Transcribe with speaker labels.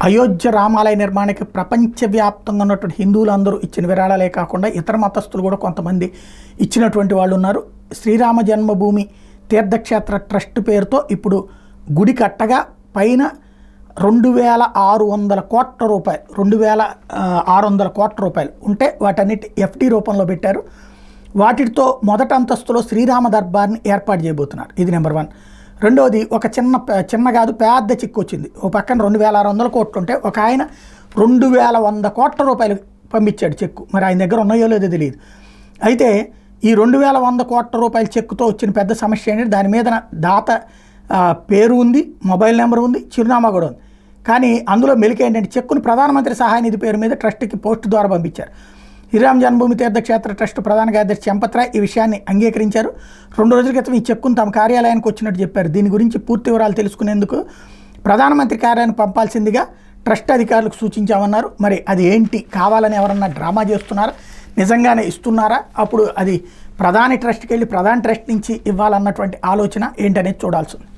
Speaker 1: అయోధ్య రామాలయ నిర్మాణానికి ప్రపంచవ్యాప్తంగా ఉన్నటువంటి హిందువులందరూ ఇచ్చిన విరాళాలే కాకుండా ఇతర మతస్థులు కూడా కొంతమంది ఇచ్చినటువంటి వాళ్ళు ఉన్నారు. శ్రీరామ జన్మభూమి తీర్థక్షేత్ర ట్రస్ట్ పేరుతో ఇప్పుడు గుడి కట్టగా పైన 2600 కోట్ల రూపాయలు 2600 కోట్ల రూపాయలు ఉంటే వాటన్నిటి ఎఫ్డి రూపంలో పెట్టారు. వాటితో మొదటి అంతస్తులో శ్రీరామ దర్బార్ని ఏర్పాటు చేయబోతున్నారు. ఇది నెంబర్ 1. రెండోది ఒక చిన్న కాదు పెద్ద చిక్కు వచ్చింది. ఓ పక్కన 2600 కోట్లు ఉంటే ఒక ఆయన 2100 కోట్ల రూపాయలు పంపించాడు చెక్కు. మరి ఆయన దగ్గర ఉన్నాయో లేదో తెలియదు. అయితే ఈ 2100 కోట్ల రూపాయల చెక్కుతో వచ్చిన పెద్ద సమస్య ఏంటంటే దాని మీద దాత పేరు ఉంది, మొబైల్ నెంబర్ ఉంది, చిరునామా కూడా ఉంది. కానీ అందులో మెలిక ఏంటంటే చెక్కును ప్రధానమంత్రి సహాయ నిధి పేరు మీద ట్రస్ట్కి పోస్ట్ ద్వారా పంపించారు. శ్రీరామ జన్మభూమి తీర్థక్షేత్ర ట్రస్ట్ ప్రధాన కార్యదర్శి చంపత్రాయ్ ఈ విషయాన్ని అంగీకరించారు. 2 రోజుల క్రితం ఈ చెక్కును తమ కార్యాలయానికి వచ్చినట్టు చెప్పారు. దీని గురించి పూర్తి వివరాలు తెలుసుకునేందుకు ప్రధానమంత్రి కార్యాలయానికి పంపాల్సిందిగా ట్రస్ట్ అధికారులకు సూచించామన్నారు. మరి అది ఏంటి, కావాలని ఎవరన్నా డ్రామా చేస్తున్నారా, నిజంగానే ఇస్తున్నారా, అప్పుడు అది ప్రధాని ట్రస్ట్కి వెళ్ళి ప్రధాని ట్రస్ట్ నుంచి ఇవ్వాలన్నటువంటి ఆలోచన ఏంటనేది చూడాల్సి ఉంది.